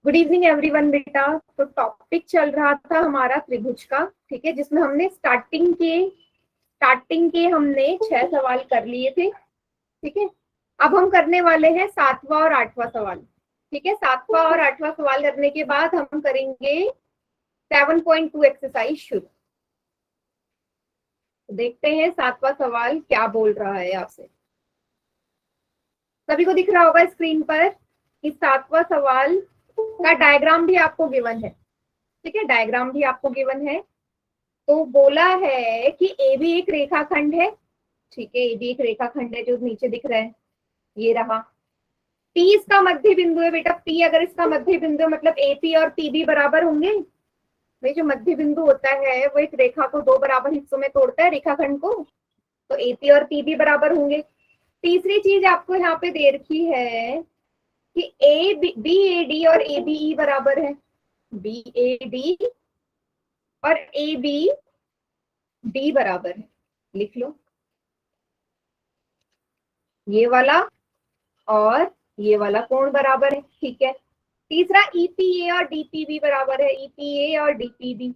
Good evening everyone बेटा। तो topic चल रहा था हमारा त्रिभुज का, ठीक है, जिसमें हमने स्टार्टिंग के हमने 6 सवाल कर लिए थे, ठीक है। अब हम करने वाले हैं 7वां और 8वां सवाल, ठीक है। 7वां और 8वां सवाल करने के बाद हम करेंगे 7.2 एक्सरसाइज शुरू। तो देखते हैं 7वां सवाल क्या बोल रहा है आपसे। सभी को दिख रहा होगा स्क्रीन पर कि 7वां सवाल का डायग्राम भी आपको गिवन है, ठीक है। डायग्राम भी आपको गिवन है। तो बोला है कि ए भी एक रेखाखंड है, ठीक है। ए भी एक रेखाखंड है जो नीचे दिख रहा है, ये रहा। पी इसका मध्य बिंदु है बेटा। पी अगर इसका मध्य बिंदु है मतलब एपी और पीबी बराबर होंगे। भाई जो मध्य बिंदु होता है वो एक रेखा को दो बराबर हिस्सों में तोड़ता है, रेखाखंड को। तो एपी और पीबी बराबर होंगे। तीसरी चीज आपको यहाँ पे दे रखी है कि ए बी ए डी और ए बी ई बराबर है। बी ए डी और ए बी डी बराबर है, लिख लो ये वाला और ये वाला कोण बराबर है, ठीक है। तीसरा ईपीए और डीपीबी बराबर है। ईपीए और डीपीबी,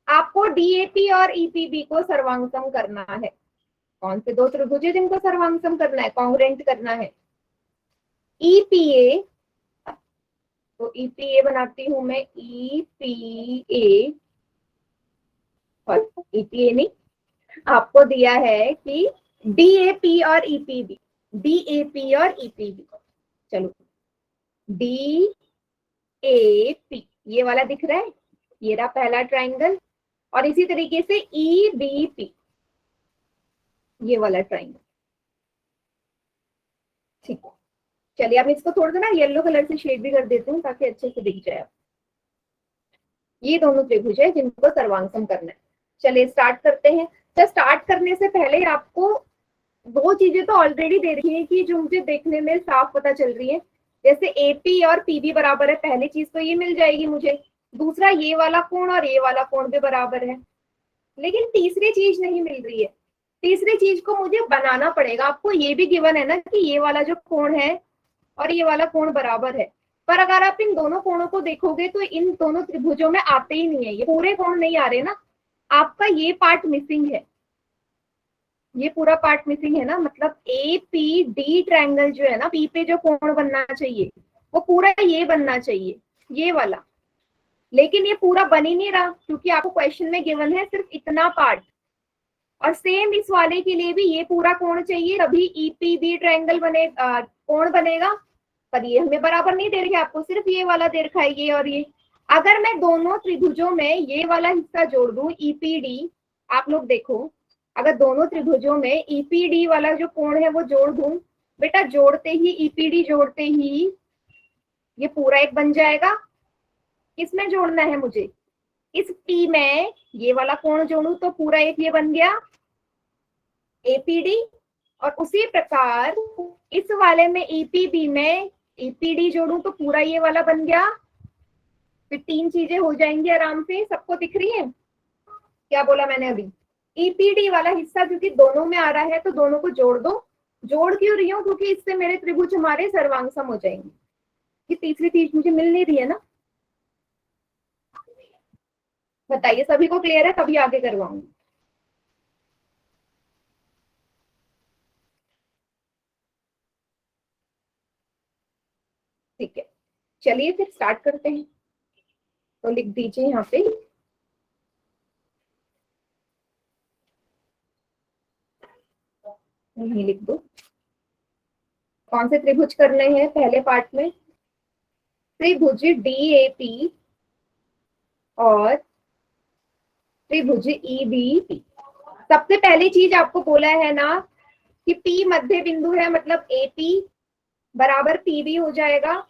आपको डीएपी और ईपीबी को सर्वांगसम करना है। कौन से दो त्रिभुज है जिनको सर्वांगसम करना है, कॉन्ग्रुएंट करना है। ईपीए, तो ईपीए बनाती हूं मैं, ईपीए और ईपीए नहीं, आपको दिया है कि डीएपी और ईपीबी, डीएपी और ईपीबी। चलो डी ए पी, ये वाला दिख रहा है, ये रहा पहला ट्राइंगल। और इसी तरीके से ई बी पी, ये वाला ट्राइंगल, ठीक है। चलिए अब इसको थोड़ा सा ना येलो कलर से शेड भी कर देती हूँ ताकि अच्छे से दिख जाए। ये दोनों त्रिभुज है जिनको सर्वांगसम करना है। चलिए स्टार्ट करते हैं। तो स्टार्ट करने से पहले आपको दो चीजें तो ऑलरेडी दे रही है कि जो मुझे देखने में साफ पता चल रही है। जैसे एपी और पीबी बराबर है, पहली चीज तो ये मिल जाएगी मुझे। दूसरा ये वाला कोण और ये वाला कोण भी बराबर है। लेकिन तीसरी चीज नहीं मिल रही है। तीसरी चीज को मुझे बनाना पड़ेगा। आपको ये भी गिवन है ना कि ये वाला जो कोण है और ये वाला कोण बराबर है। पर अगर आप इन दोनों कोणों को देखोगे तो इन दोनों त्रिभुजों में आते ही नहीं है, ये पूरे कोण नहीं आ रहे ना। आपका ये पार्ट मिसिंग है, ये पूरा पार्ट मिसिंग है ना। मतलब ए पी डी ट्रायंगल जो है ना, पी पे जो कोण बनना चाहिए वो पूरा ये बनना चाहिए, ये वाला। लेकिन ये पूरा बन ही नहीं रहा क्योंकि आपको क्वेश्चन में गिवन है सिर्फ इतना पार्ट। और सेम इस वाले के लिए भी ये पूरा कोण चाहिए, तभी ईपीबी ट्रायंगल बने, कोण बनेगा। पर ये हमें बराबर नहीं दे रखे, आपको सिर्फ ये वाला दे रखा है, ये और ये। अगर मैं दोनों त्रिभुजों में ये वाला हिस्सा जोड़ दूं, ईपीडी, आप लोग देखो, अगर दोनों त्रिभुजों में ईपीडी वाला जो कोण है वो जोड़ दूं, बेटा जोड़ते ही ईपीडी जोड़ते ही ये पूरा एक बन जाएगा। किसमें जोड़ना है मुझे, इस पी में ये वाला कोण जोड़ू तो पूरा एक ये बन गया एपीडी। और उसी प्रकार इस वाले में ईपीबी में ईपीडी जोड़ू तो पूरा ये वाला बन गया। फिर तीन चीजें हो जाएंगी आराम से। सबको दिख रही है क्या बोला मैंने अभी? ईपीडी वाला हिस्सा क्योंकि दोनों में आ रहा है तो दोनों को जोड़ दो। जोड़ क्यों रही हूँ? क्योंकि इससे मेरे त्रिभुज हमारे सर्वांगसम हो जाएंगे। ये तीसरी चीज मुझे मिल नहीं रही है ना। बताइए सभी को क्लियर है? तभी आगे करवाऊंगी। ठीक है, चलिए फिर स्टार्ट करते हैं। तो लिख दीजिए यहाँ पे, यही लिख दो कौन से त्रिभुज करने हैं पहले पार्ट में। त्रिभुज डीएपी और त्रिभुज ईबीपी। सबसे पहली चीज आपको बोला है ना कि P मध्य बिंदु है, मतलब AP बराबर PB हो जाएगा।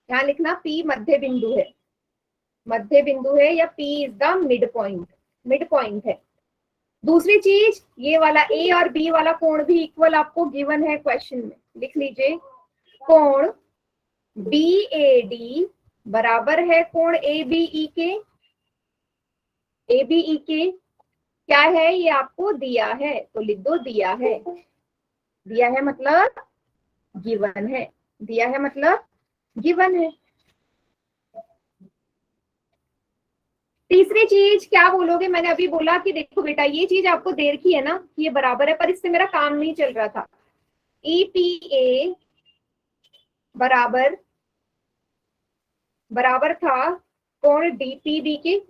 यहाँ लिखना P मध्य बिंदु है, मध्य बिंदु है, या P is the mid point, mid point है। दूसरी चीज ये वाला A और B वाला कोण भी इक्वल आपको गिवन है क्वेश्चन में, लिख लीजिए। कोण BAD बराबर है कोण ABE के। ABE के क्या है ये आपको दिया है, तो लिख दो दिया है। दिया है मतलब गिवन है, दिया है मतलब गिवन है। तीसरी चीज क्या बोलोगे, मैंने अभी बोला कि देखो बेटा ये चीज आपको दे रखी है ना, ये बराबर है, पर इससे मेरा काम नहीं चल रहा था। EPA बराबर बराबर था कोण DPB के।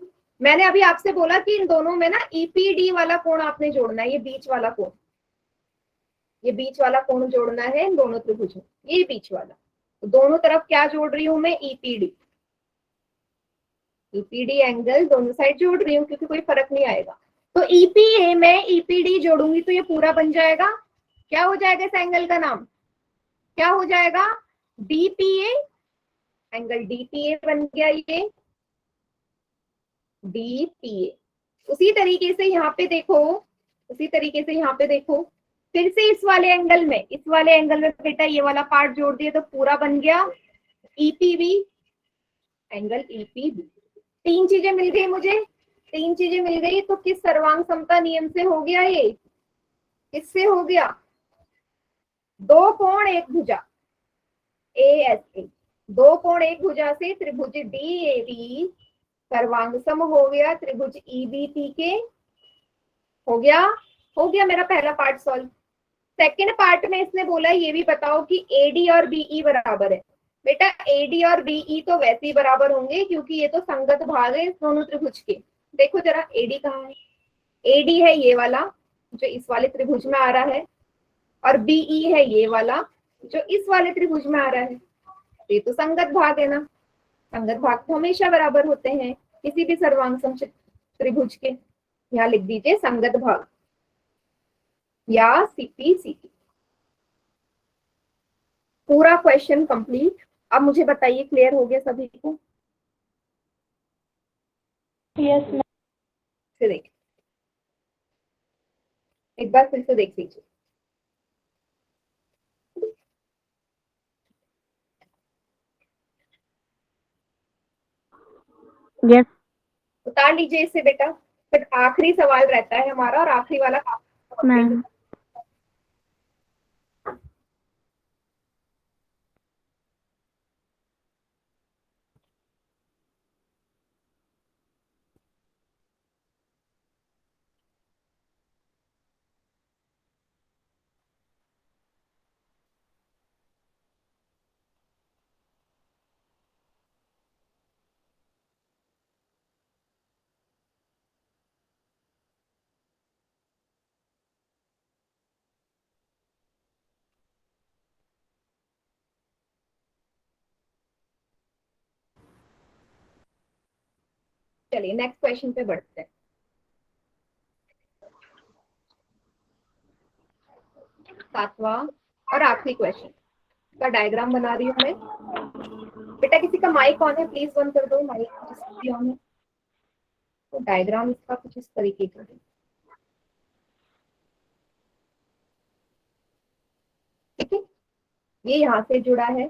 मैंने अभी आपसे बोला कि इन दोनों में ना EPD वाला कोण आपने जोड़ना है, ये बीच वाला कोण, ये बीच वाला कोण जोड़ना है इन दोनों त्रिभुज में, ये बीच वाला। तो दोनों तरफ क्या जोड़ रही हूं मैं, EPD। EPD एंगल दोनों साइड जोड़ रही हूँ क्योंकि कोई फर्क नहीं आएगा। तो EPA में EPD जोड़ूंगी तो ये पूरा बन जाएगा। क्या हो जाएगा इस एंगल का नाम, क्या हो जाएगा, DPA। एंगल DPA बन गया ये DPA। उसी तरीके से यहाँ पे देखो, उसी तरीके से यहाँ पे देखो, फिर से इस वाले एंगल में, इस वाले एंगल में बेटा ये वाला पार्ट जोड़ दिया तो पूरा बन गया EPB, एंगल EPB। तीन चीजें मिल गई मुझे, तीन चीजें मिल गई। तो किस सर्वांग समता नियम से हो गया ये, किससे हो गया, दो कोण एक भुजा ASA, दो कोण एक भुजा से त्रिभुज DAB सर्वांगसम हो गया त्रिभुज EBP के। हो गया, हो गया मेरा पहला पार्ट सॉल्व। सेकंड पार्ट में इसने बोला ये भी बताओ कि AD और BE बराबर है। बेटा AD और BE तो वैसे ही बराबर होंगे क्योंकि ये तो संगत भाग है इस दोनों त्रिभुज के। देखो जरा AD कहाँ है, AD है ये वाला जो इस वाले त्रिभुज में आ रहा है, और BE है ये वाला जो इस वाले त्रिभुज में आ रहा है। ये तो संगत भाग है ना, संगत भाग तो हमेशा बराबर होते हैं किसी भी सर्वांग त्रिभुज के। यहाँ लिख दीजिए संगत भाग या CPCT। पूरा क्वेश्चन कंप्लीट। अब मुझे बताइए क्लियर हो गया सभी को? Yes ma'am. फिर देखिए एक बार फिर से देख लीजिए। यस उतार लीजिए इसे बेटा। फिर आखिरी सवाल रहता है हमारा, और आखिरी वाला मैम। चलिए नेक्स्ट क्वेश्चन पे बढ़ते हैं। सातवां और आखिरी क्वेश्चन का डायग्राम बना रही हूँ मैं। बेटा किसी का माइक ऑन है, प्लीज बंद कर दो माइक जिसकी ऑन है। तो डायग्राम इसका कुछ इस तरीके का है, ठीक है। ये यहाँ से जुड़ा है,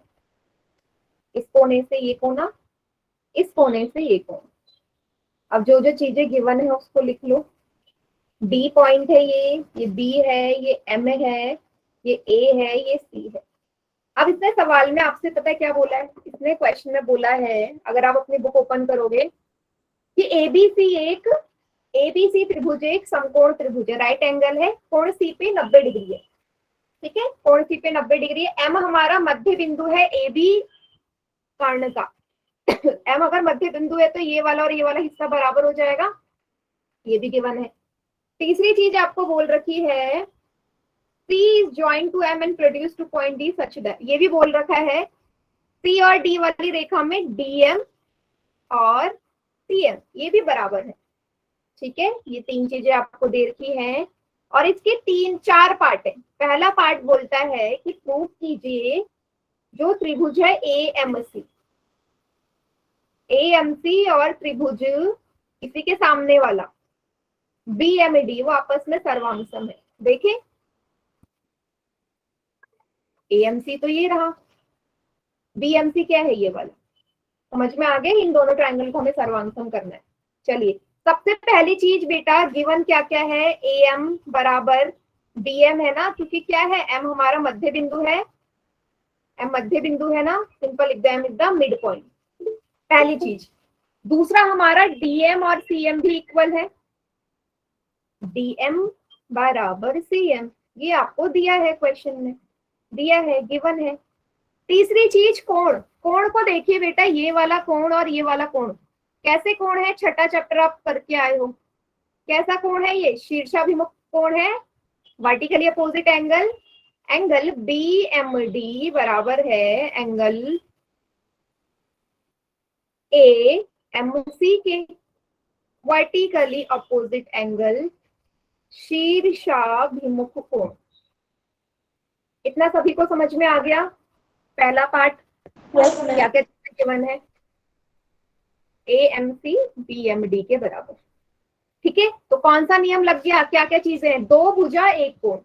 इस कोने से ये कोना, इस कोने से ये कोना। अब जो जो चीजें गिवन है उसको लिख लो। D पॉइंट है ये B है, ये M है, ये A है, ये C है। अब इसने सवाल में आपसे पता है क्या बोला है, इसने क्वेश्चन में बोला है, अगर आप अपनी बुक ओपन करोगे, कि ABC त्रिभुज एक समकोण त्रिभुज है, राइट एंगल है, कोण C पे 90 डिग्री है, ठीक है, कोण C पे 90 डिग्री है। M हमारा मध्य बिंदु है AB कर्ण का। M अगर मध्य बिंदु है तो ये वाला और ये वाला हिस्सा बराबर हो जाएगा, ये भी गिवन है। तीसरी चीज आपको बोल रखी है C is joined to M and produce to point D such that, ये भी बोल रखा है C और D वाली रेखा में DM और CM ये भी बराबर है, ठीक है। ये तीन चीजें आपको दे रखी हैं और इसके तीन चार पार्ट है। पहला पार्ट बोलता है कि प्रूव कीजिए जो त्रिभुज है AMC और त्रिभुज इसी के सामने वाला BMD वो आपस में सर्वांगसम है। देखें AMC तो ये रहा, BMC क्या है ये वाला, समझ में आ गया। इन दोनों ट्रायंगल को हमें सर्वांगसम करना है। चलिए सबसे पहली चीज बेटा गिवन क्या क्या है, AM बराबर DM है ना, क्योंकि क्या है M हमारा मध्य बिंदु है, M मध्य बिंदु है ना, simple exam is the mid point. पहली चीज दूसरा हमारा डीएम और सीएम भी इक्वल है, डीएम बराबर सीएम, ये आपको दिया है क्वेश्चन में, दिया है, गिवन है। तीसरी चीज कोण, कोण को देखिए बेटा, ये वाला कोण और ये वाला कोण कैसे कोण है, छठा चैप्टर आप करके आए हो, कैसा कोण है ये, शीर्षाभिमुख कोण है, vertically opposite angle, angle B M D बराबर है एंगल ए एम सी के, वर्टिकली अपोजिट एंगल शीर्षाभिमुख कोण। इतना सभी को समझ में आ गया? पहला पार्ट क्या क्या गिवन है, A M C B M D के बराबर, ठीक है। तो कौन सा नियम लग गया, क्या क्या चीजें हैं, दो भुजा एक कोण,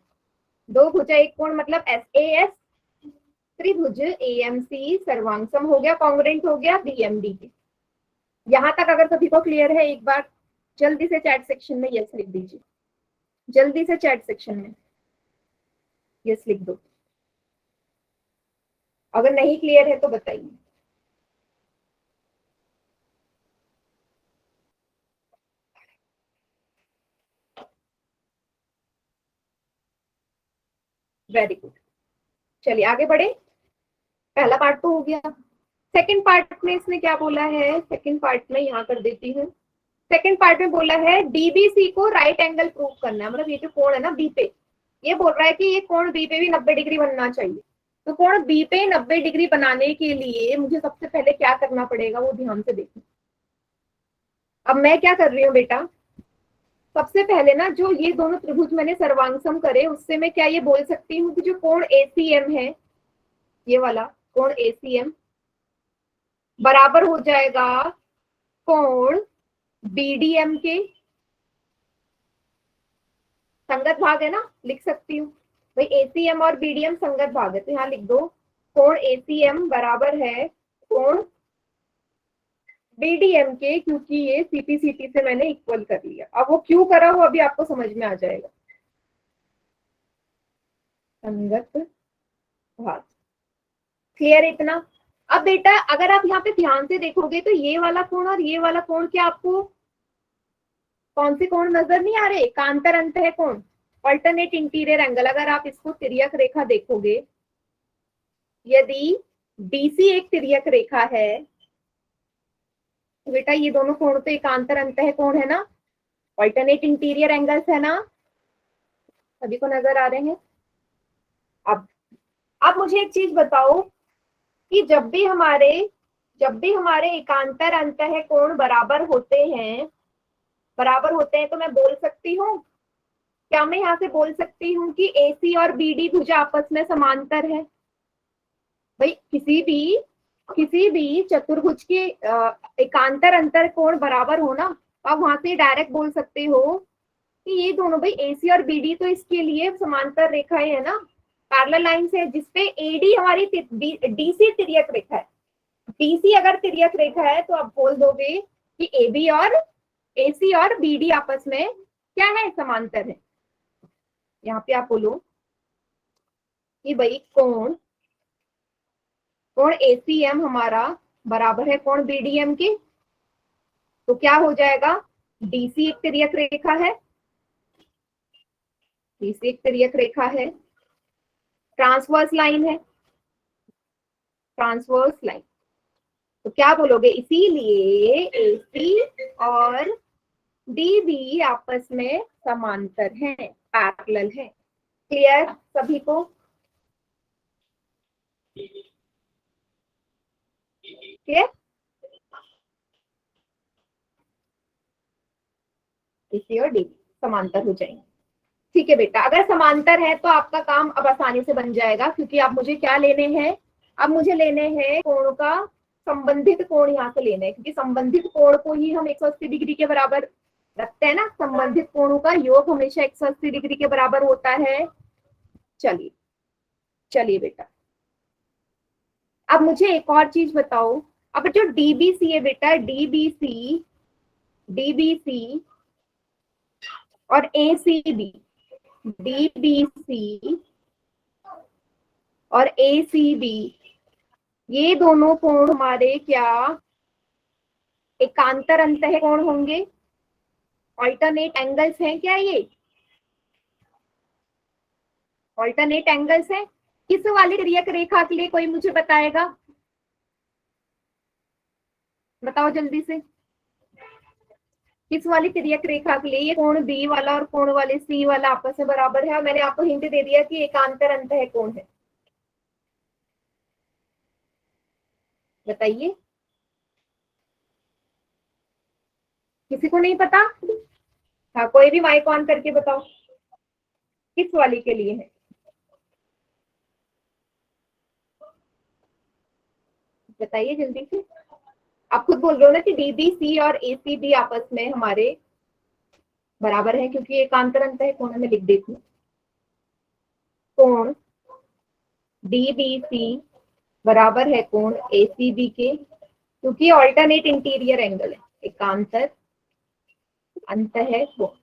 दो भुजा एक कोण मतलब एस ए एस, त्रिभुज ए एम सी सर्वांगसम हो गया, कॉन्ग्रुएंट हो गया बी एम डी के। यहां तक अगर सभी को क्लियर है, एक बार जल्दी से चैट सेक्शन में यस लिख दीजिए, जल्दी से चैट सेक्शन में यस लिख दो, अगर नहीं क्लियर है तो बताइए। वेरी गुड, चलिए आगे बढ़े। पहला पार्ट तो हो गया, सेकंड पार्ट में इसने क्या बोला है, सेकंड पार्ट में यहाँ कर देती हूँ। सेकंड पार्ट में बोला है डीबीसी को राइट एंगल प्रूव करना है, मतलब ये जो कोण है ना बी पे, ये बोल रहा है कि ये कोण बी पे भी 90 डिग्री बनना चाहिए। तो कोण बी पे 90 डिग्री बनाने के लिए मुझे सबसे पहले क्या करना पड़ेगा वो ध्यान से देखो। अब मैं क्या कर रही हूँ बेटा, सबसे पहले ना जो ये दोनों त्रिभुज मैंने सर्वांगसम करे, उससे मैं क्या ये बोल सकती हूँ कि जो कोण एसीएम है, ये वाला कोण एसीएम बराबर हो जाएगा कोण बीडीएम के, संगत भाग है ना, लिख सकती हूँ भाई एसीएम और बीडीएम संगत भाग है, तो यहाँ लिख दो कोण एसीएम बराबर है कोण बीडीएम के, क्योंकि ये सीपीसीटी से मैंने इक्वल कर लिया। अब वो क्यों करा हो अभी आपको समझ में आ जाएगा, संगत भाग, क्लियर इतना। अब बेटा अगर आप यहाँ पे ध्यान से देखोगे तो ये वाला कोण और ये वाला कोण क्या आपको कौन से कोण नजर नहीं आ रहे, कांतर अंत है कोण, अल्टरनेट इंटीरियर एंगल। अगर आप इसको तिर्यक रेखा देखोगे, यदि बीसी एक तिर्यक रेखा है तो बेटा ये दोनों कोण तो एकांतर अंत है कोण है ना, अल्टरनेट इंटीरियर एंगल्स है ना, सभी को नजर आ रहे हैं। अब मुझे एक चीज बताओ कि जब भी हमारे एकांतर अंत है कोण बराबर होते हैं तो मैं बोल सकती हूँ, क्या मैं यहाँ से बोल सकती हूँ कि एसी और बीडी भुजा आपस में समांतर है? भाई किसी भी चतुर्भुज के एकांतर अंतर कोण बराबर हो ना, आप वहां से डायरेक्ट बोल सकते हो कि ये दोनों भाई एसी और बीडी तो इसके लिए समांतर रेखाएं है ना, पैरेलल लाइंस है, जिसपे एडी हमारी डीसी तिर्यक रेखा है। डीसी अगर तिर्यक रेखा है तो आप बोल दोगे कि एबी और एसी और बीडी आपस में क्या है, समांतर है। यहाँ पे आप बोलो कि भाई कोण एसीएम हमारा बराबर है कोण बीडीएम के, तो क्या हो जाएगा, डीसी एक तिर्यक रेखा है, डीसी एक तिर्यक रेखा है, ट्रांसवर्स लाइन है, ट्रांसवर्स लाइन, तो क्या बोलोगे, इसीलिए एसी और डीबी आपस में समांतर हैं, पैरेलल है। क्लियर सभी को? क्लियर? एसी और डीबी समांतर हो जाएंगे, ठीक है बेटा। अगर समांतर है तो आपका काम अब आसानी से बन जाएगा, क्योंकि आप मुझे क्या लेने हैं, अब मुझे लेने हैं कोण का संबंधित कोण यहाँ से लेना है, क्योंकि संबंधित कोण को ही हम 180 डिग्री के बराबर रखते हैं ना, संबंधित कोणों का योग हमेशा 180 डिग्री के बराबर होता है। चलिए बेटा, अब मुझे एक और चीज बताओ, अब जो डीबीसी है बेटा, डीबीसी और एसीबी, डीबीसी और एसीबी, ये दोनों कोण हमारे क्या एकांतर अंतः कोण होंगे? ऑल्टरनेट एंगल्स हैं क्या ये? ऑल्टरनेट एंगल्स हैं। किस वाली तिर्यक रेखा के लिए कोई मुझे बताएगा? बताओ जल्दी से, किस वाली तिर्यक रेखा के लिए ये कोण बी वाला और कोण वाले सी वाला आपस में बराबर है? और मैंने आपको हिंट दे दिया कि एकांतर अंतः कोण है। बताइए, किसी को नहीं पता? हाँ, कोई भी माइक ऑन करके बताओ किस वाली के लिए है। बताइए जल्दी से। आप खुद बोल रहे हो ना कि डीबीसी और एसीबी आपस में हमारे बराबर है, क्योंकि एकांतर अंतः कोण में लिख देती हूँ। कोण डीबीसी बराबर है कोण एसीबी के, क्योंकि ऑल्टरनेट इंटीरियर एंगल है। एकांतर अंतः कोण,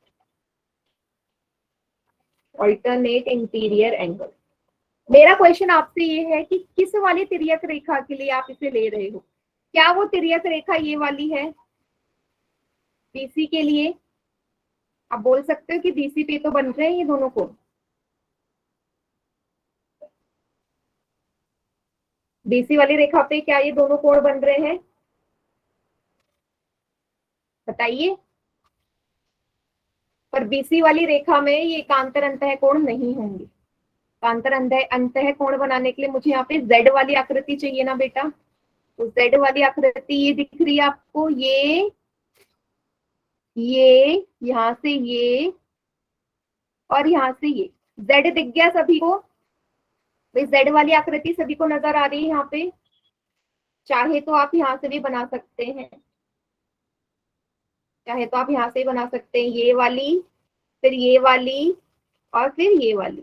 ऑल्टरनेट इंटीरियर एंगल। मेरा क्वेश्चन आपसे ये है कि किस वाली तिर्यक रेखा के लिए आप इसे ले रहे हो? क्या वो तिर्यक रेखा ये वाली है बीसी के लिए? आप बोल सकते हो कि बीसी पे तो बन रहे हैं ये दोनों कोण। बीसी वाली रेखा पे क्या ये दोनों कोण बन रहे हैं? बताइए। पर बीसी वाली रेखा में ये एकांतर अंतः कोण नहीं होंगे। एकांतर अंतः कोण बनाने के लिए मुझे यहाँ पे जेड वाली आकृति चाहिए ना बेटा। तो जेड वाली आकृति ये दिख रही है आपको, ये यहाँ से ये और यहाँ से ये। जेड दिख गया सभी को? भाई जेड वाली आकृति सभी को नजर आ रही है यहाँ पे? चाहे तो आप यहाँ से भी बना सकते हैं, चाहे तो आप यहाँ से बना सकते हैं, ये वाली, फिर ये वाली और फिर ये वाली।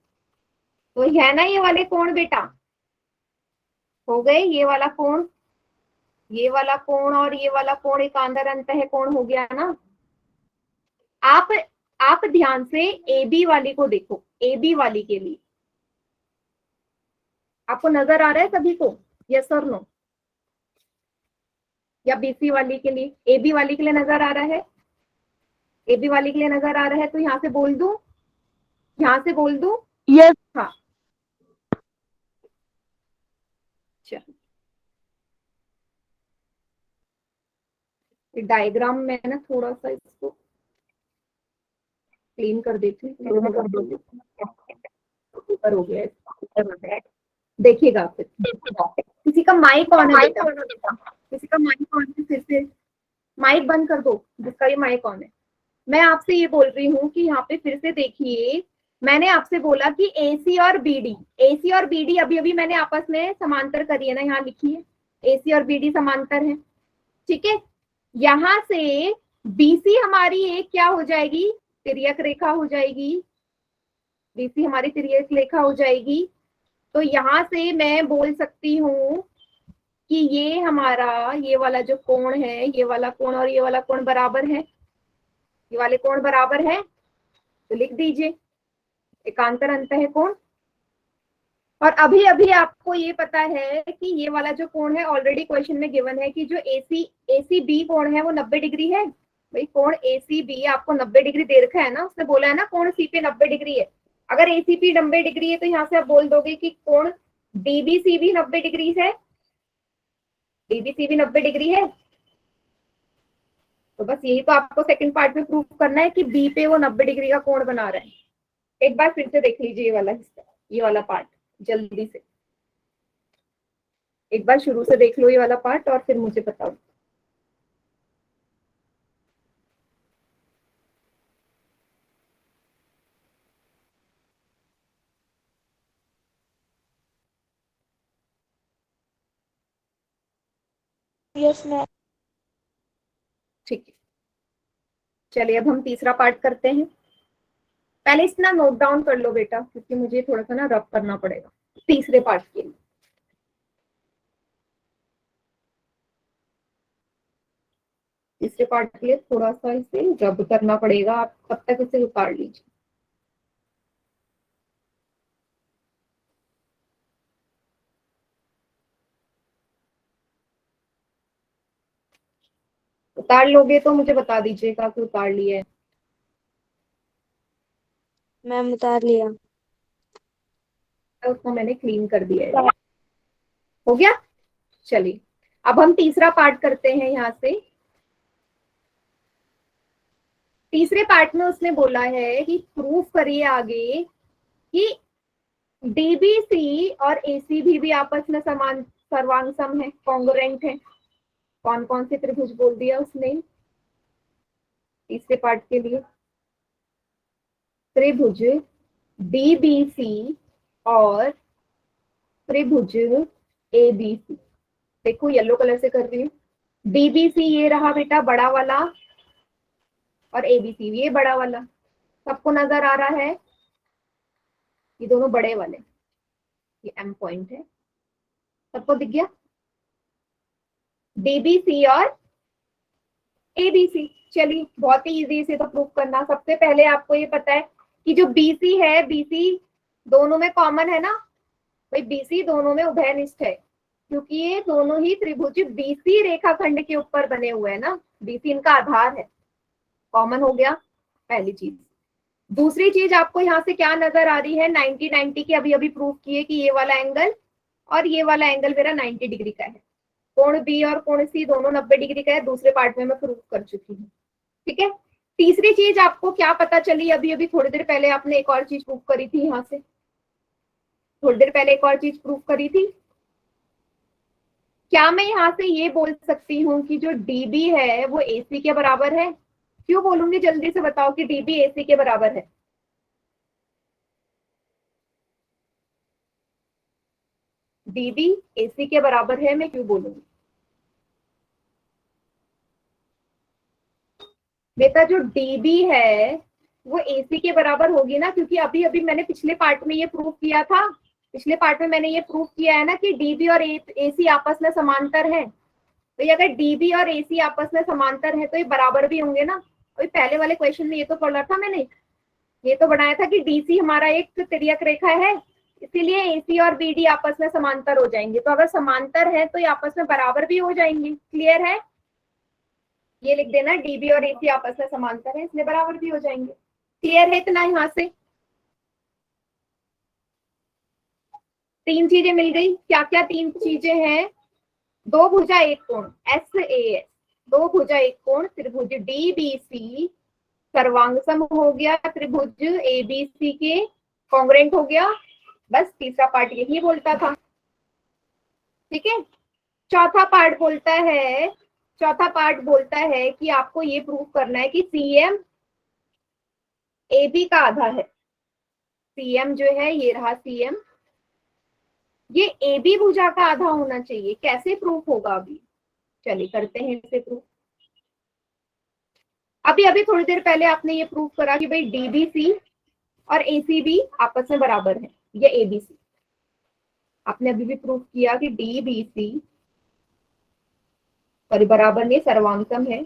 तो है ना ये वाले कोण बेटा? हो गए ये वाला कोण, ये वाला कोण और ये वाला कोण एकांतर अंतः कोण हो गया ना। आप आप ध्यान से ए बी वाली को देखो। ए बी वाली के लिए आपको नजर आ रहा है सभी को? यस और नो? या बीसी वाली के लिए? ए बी वाली के लिए नजर आ रहा है? ए बी वाली के लिए नजर आ रहा है तो यहाँ से बोल दूं, यहाँ से बोल दूं? Yes. हाँ, चलो डायग्राम में ना थोड़ा सा इसको क्लीन कर देती हूँ, ऊपर हो गया है। देखिएगा फिर। किसी का माइक ऑन है बेटा? किसी का माइक ऑन है? फिर से माइक बंद कर दो जिसका ये माइक ऑन है। मैं आपसे ये बोल रही हूँ कि यहाँ पे फिर से देखिए, मैंने आपसे बोला कि एसी और बीडी, एसी और बीडी अभी अभी मैंने आपस में समांतर करी है ना, यहाँ लिखी है एसी और बीडी समांतर है, ठीक है। यहाँ से बीसी हमारी एक क्या हो जाएगी? तिर्यक रेखा हो जाएगी। बीसी हमारी तिर्यक रेखा हो जाएगी। तो यहाँ से मैं बोल सकती हूँ कि ये हमारा ये वाला जो कोण है, ये वाला कोण और ये वाला कोण बराबर है। ये वाले कोण बराबर है तो लिख दीजिए एकांतर अंतः कोण। और अभी अभी आपको ये पता है कि ये वाला जो कोण है ऑलरेडी क्वेश्चन में गिवन है कि जो एसी बी कोण है वो 90 डिग्री है। भाई कोण एसी बी आपको 90 डिग्री दे रखा है ना, उसने बोला है ना कोण सी पे 90 डिग्री है। अगर एसीपी 90 डिग्री है तो यहाँ से आप बोल दोगे कि कोण डीबीसी भी 90 डिग्री है। डीबीसी भी 90 डिग्री है। तो बस यही तो आपको सेकंड पार्ट में प्रूव करना है कि बी पे वो 90 डिग्री का कोण बना रहा है। एक बार फिर से देख लीजिए ये वाला हिस्सा, ये वाला पार्ट जल्दी से। एक बार शुरू से देख लो ये वाला पार्ट और फिर मुझे बताओ। Yes, ma'am. ठीक है, चलिए अब हम तीसरा पार्ट करते हैं। पहले इस ना नोट डाउन कर लो बेटा, क्योंकि मुझे थोड़ा सा ना रब करना पड़ेगा तीसरे पार्ट के लिए। तीसरे पार्ट के लिए थोड़ा सा इसे रब करना पड़ेगा, आप तब तक इसे उतार लीजिए। तो उतार लोगे तो मुझे बता दीजिएगा कि उतार लिए। मैम उतार लिया। उसको मैंने क्लीन कर दिया है। हो गया। चलिए अब हम तीसरा पार्ट करते हैं यहाँ से। तीसरे पार्ट में उसने बोला है कि प्रूफ करिए आगे कि डीबीसी और एसीबी भी आपस में समान सर्वांग है, कॉन्ग्रुएंट है। कौन कौन से त्रिभुज बोल दिया उसने तीसरे पार्ट के लिए? त्रिभुज डीबीसी और त्रिभुज एबीसी। देखो येलो कलर से कर रही हूँ। डीबीसी ये रहा बेटा बड़ा वाला, और एबीसी ये बड़ा वाला। सबको नजर आ रहा है? ये दोनों बड़े वाले, ये एम पॉइंट है, सबको दिख गया? डीबीसी और एबीसी। चलिए बहुत ही इजी से तो प्रूफ करना। सबसे पहले आपको ये पता है कि जो बीसी है, बीसी दोनों में कॉमन है ना भाई, बीसी दोनों में उभयनिष्ठ है, क्योंकि ये दोनों ही त्रिभुज बीसी रेखाखंड के ऊपर बने हुए हैं ना, बीसी इनका आधार है। कॉमन हो गया पहली चीज। दूसरी चीज आपको यहाँ से क्या नजर आ रही है? 90-90 की अभी अभी प्रूफ किए कि ये वाला एंगल और ये वाला एंगल मेरा 90 डिग्री का है। कोण बी और कोण सी दोनों 90 डिग्री का है। दूसरे पार्ट में मैं प्रूफ कर चुकी हूँ। ठीक है। तीसरी चीज आपको क्या पता चली? अभी अभी थोड़ी देर पहले आपने एक और चीज प्रूफ करी थी यहाँ से, थोड़ी देर पहले एक और चीज प्रूफ करी थी। क्या मैं यहाँ से ये बोल सकती हूँ कि जो डीबी है वो एसी के बराबर है? क्यों बोलूंगी? जल्दी से बताओ कि डीबी एसी के बराबर है। डीबी एसी के बराबर है, मैं क्यों बोलूंगी? बेटा जो डीबी है वो एसी के बराबर होगी ना, क्योंकि अभी अभी मैंने पिछले पार्ट में ये प्रूव किया था। पिछले पार्ट में मैंने ये प्रूव किया है ना कि डीबी और एसी आपस में समांतर है। तो ये अगर डीबी और एसी आपस में समांतर है तो ये बराबर भी होंगे ना। अभी पहले वाले क्वेश्चन में ये तो पढ़ा था मैंने, ये तो बनाया था कि डीसी हमारा एक तिर्यक रेखा है, इसीलिए एसी और बीडी आपस में समांतर हो जाएंगे। तो अगर समांतर है तो ये आपस में बराबर भी हो जाएंगे। क्लियर है? ये लिख देना, डीबी और एसी आपस में समांतर है इसलिए बराबर भी हो जाएंगे। क्लियर है इतना यहाँ से? तीन चीजें मिल गई। क्या क्या तीन चीजें हैं? दो भुजा एक कोण एस ए एस, दो भुजा एक कोण त्रिभुज डीबीसी सर्वांगसम हो गया त्रिभुज एबीसी के, कॉन्ग्रुएंट हो गया। बस तीसरा पार्ट यही बोलता था। ठीक है। चौथा पार्ट बोलता है, चौथा पार्ट बोलता है कि आपको ये प्रूव करना है कि सीएम एबी का आधा है। सीएम जो है ये रहा सीएम, ये एबी भुजा का आधा होना चाहिए। कैसे प्रूफ होगा? अभी चलिए करते हैं इसे प्रूफ। अभी अभी थोड़ी देर पहले आपने ये प्रूफ करा कि भाई डीबीसी और एसीबी आपस में बराबर है, ये एबीसी। आपने अभी भी प्रूफ किया कि डीबीसी बराबर नहीं सर्वांगसम है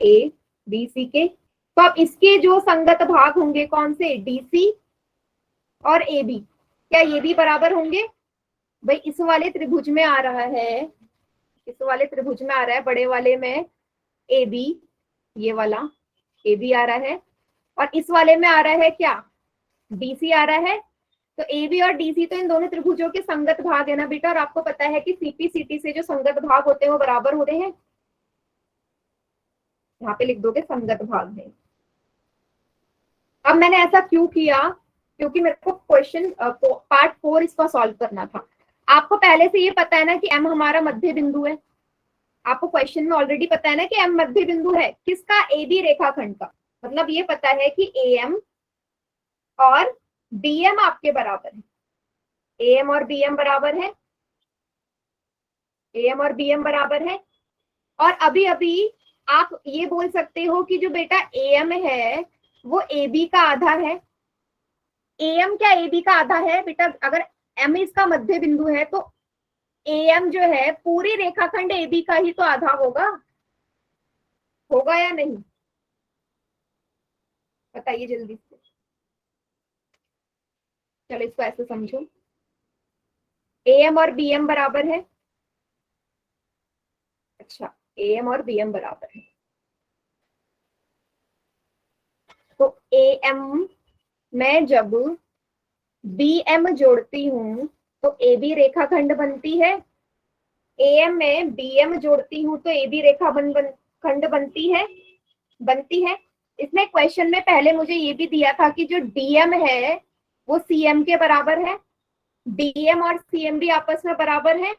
ए बी सी के। तो अब इसके जो संगत भाग होंगे कौन से? डीसी और ए बी। क्या ये भी बराबर होंगे? भाई इस वाले त्रिभुज में आ रहा है, इस वाले त्रिभुज में आ रहा है बड़े वाले में ए बी, ये वाला ए बी आ रहा है, और इस वाले में आ रहा है क्या? डीसी आ रहा है। तो ए बी और डीसी तो इन दोनों त्रिभुजों के संगत भाग है ना बेटा, और आपको पता है कि सीपी सीटी से जो संगत भाग होते हैं वो बराबर होते हैं। यहाँ पे लिख दोगे संगत भाग है। अब मैंने ऐसा क्यों किया? क्योंकि मेरे को क्वेश्चन पार्ट 4 इसका सॉल्व करना था। आपको पहले से ये पता है ना कि एम हमारा मध्य बिंदु है। आपको क्वेश्चन में ऑलरेडी पता है ना कि एम मध्य बिंदु है किसका? ए बी रेखाखंड का। मतलब ये पता है कि ए एम और बी एम आपके बराबर है। ए एम और बी एम बराबर है, ए एम और बी एम बराबर है। और अभी अभी आप ये बोल सकते हो कि जो बेटा ए एम है वो ए बी का आधा है। एम क्या ए बी का आधा है बेटा? अगर एम इसका मध्य बिंदु है तो एम जो है पूरी रेखाखंड ए बी का ही तो आधा होगा। होगा या नहीं? बताइए जल्दी से। चलो इसको ऐसे समझो, एम और बी एम बराबर है। अच्छा, AM और BM बराबर है। तो AM में जब BM जोड़ती हूँ तो AB रेखाखंड बनती है। AM में BM जोड़ती हूँ तो AB रेखा खंड बनती है। इसमें क्वेश्चन में पहले मुझे ये भी दिया था कि जो DM है वो CM के बराबर है, DM और CM भी आपस में बराबर है।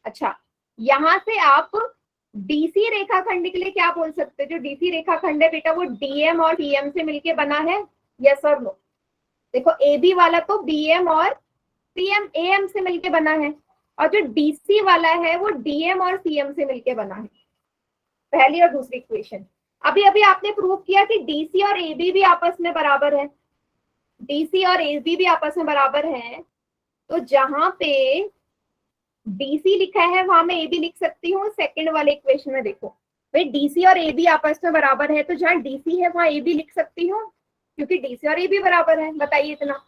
अच्छा, यहां से आप DC रेखाखंड के लिए क्या बोल सकते हो? जो DC रेखाखंड है बेटा वो DM और CM से मिलके बना है, यस और नो? देखो AB वाला तो BM और CM AM से मिलके बना है, और जो DC वाला है वो DM और CM से मिलके बना है। पहली और दूसरी इक्वेशन। अभी अभी आपने प्रूव किया कि DC और AB भी आपस में बराबर है, DC और AB भी आपस में बराबर है। तो जहां पे DC लिखा है वहां मैं AB लिख सकती हूँ। सेकंड वाले इक्वेशन में देखो भाई DC और AB आपस में बराबर है, तो जहां DC है वहां AB लिख सकती हूँ, क्योंकि DC और AB बराबर है। बताइए इतना।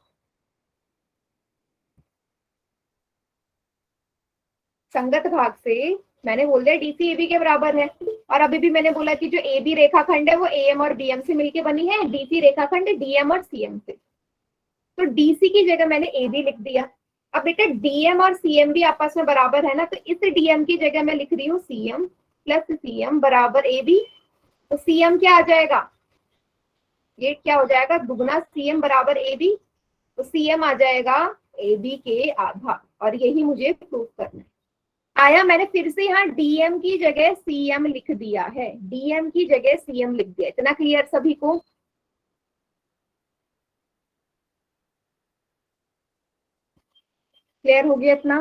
संगत भाग से मैंने बोल दिया DC AB के बराबर है, और अभी भी मैंने बोला कि जो AB रेखाखंड है वो AM और BM से मिलकर बनी है, DC रेखाखंड DM और CM से। तो DC की जगह मैंने AB लिख दिया। अब बेटा DM और CM भी आपस में बराबर है ना, तो इस DM की जगह मैं लिख रही हूँ CM प्लस CM बराबर AB। तो CM क्या आ जाएगा? ये क्या हो जाएगा? दुगना CM बराबर AB। तो CM आ जाएगा AB के आधा, और यही मुझे प्रूव करना है। आया? मैंने फिर से यहाँ DM की जगह CM लिख दिया है, DM की जगह CM लिख दिया। इतना क्लियर सभी को? क्लियर हो गया इतना?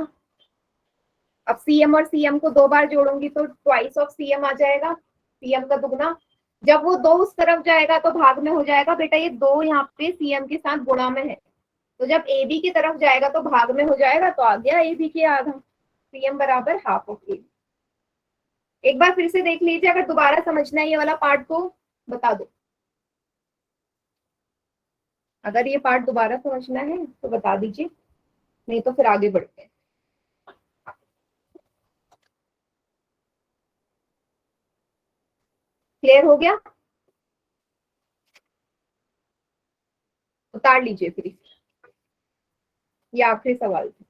अब CM और CM को 2 बार जोड़ूंगी तो ट्वाइस ऑफ CM आ जाएगा, CM का दुगना। जब वो 2 उस तरफ जाएगा तो भाग में हो जाएगा। बेटा ये 2 यहाँ पे CM के साथ गुणा में है, तो जब AB की तरफ जाएगा तो भाग में हो जाएगा, तो आ गया AB के आधा। CM बराबर हाफ ऑफ AB। एक बार फिर से देख लीजिए, अगर दोबारा समझना है ये वाला पार्ट तो बता दो। अगर ये पार्ट दोबारा समझना है तो बता दीजिए, नहीं तो फिर आगे बढ़ते हैं। क्लियर हो गया? उतार लीजिए फिर। ये आखिरी सवाल था।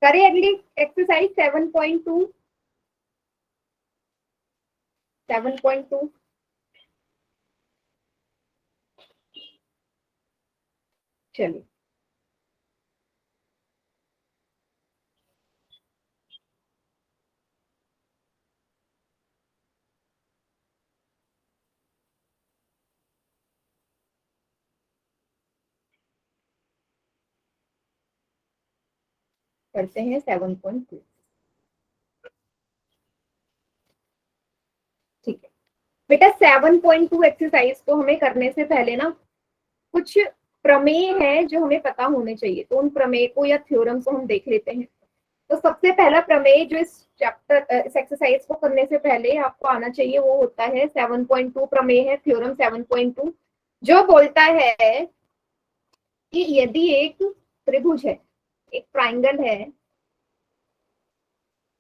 करें अगली एक्सरसाइज 7.2। 7.2 चलिए। करते हैं 7.2। ठीक है बेटा, 7.2 एक्सरसाइज को हमें करने से पहले ना कुछ प्रमेय है जो हमें पता होने चाहिए, तो उन प्रमेय को या थ्योरम को हम देख लेते हैं। तो सबसे पहला प्रमेय जो इस चैप्टर इस एक्सरसाइज को करने से पहले आपको आना चाहिए वो होता है 7.2 प्रमेय है, थ्योरम 7.2, जो बोलता है कि यदि एक त्रिभुज है, एक ट्राइंगल है,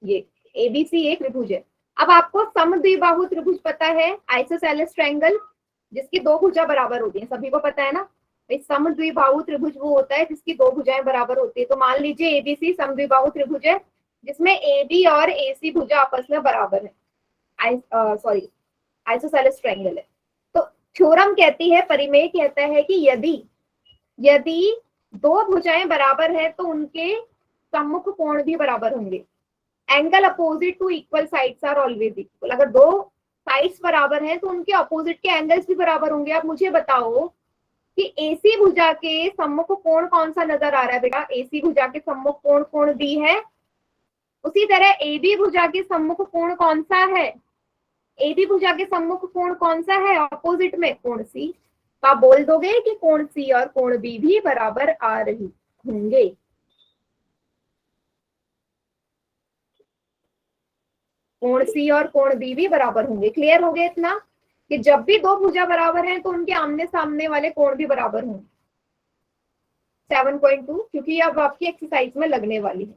ये ABC एक त्रिभुज है। अब आपको समद्विबाहु त्रिभुज पता है, आइसोसेलेस ट्रायंगल, जिसकी 2 भुजा बराबर होती है, सभी को पता है ना। समद्विबाहु त्रिभुज वो होता है जिसकी 2 भुजाएं बराबर होती है। तो मान लीजिए ABC समद्विबाहु त्रिभुज है जिसमें AB और AC भुजा आपस में बराबर है, सॉरी आइसोसेलेस ट्रायंगल है। तो थ्योरम कहती है, परिमेय कहता है कि यदि यदि 2 भुजाएं बराबर है तो उनके सम्मुख कोण भी बराबर होंगे। Angle opposite to equal sides are always equal. अगर 2 साइड्स बराबर हैं तो उनके अपोजिट के एंगल्स भी बराबर होंगे। आप मुझे बताओ कि AC भुजा के सम्मुख कोण कौन सा नजर आ रहा है? बेटा AC भुजा के सम्मुख कोण कोण B है। उसी तरह AB भुजा के सम्मुख कोण कौन सा है? AB भुजा के सम्मुख कोण कौन सा है? अपोजिट में कोण C। तो आप बोल दोगे कि कोण सी और कोण बी भी बराबर आ रही होंगे। कोण सी और कोण बी भी बराबर होंगे। क्लियर हो गया इतना कि जब भी दो भुजा बराबर हैं तो उनके आमने सामने वाले कोण भी बराबर होंगे। 7.2 क्योंकि अब आपकी एक्सरसाइज में लगने वाली है।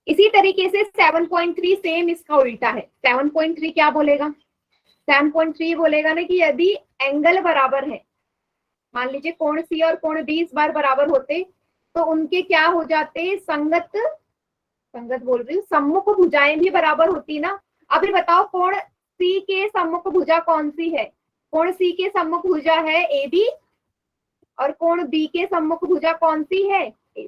इसी तरीके से 7.3 सेम इसका उल्टा है। 7.3 क्या बोलेगा? 7.3 बोलेगा ना कि यदि एंगल बराबर है, मान लीजिए कोण सी और कोण बी इस बार बराबर होते तो उनके क्या हो जाते? संगत, संगत बोल रही हूँ, सम्मुख भुजाएं भी बराबर होती ना। अभी बताओ कोण सी के सम्मुख भुजा कौन सी है? कोण सी के सम्मुख भुजा है ए बी और कोण बी के सम्मुख भुजा कौन सी है? ए।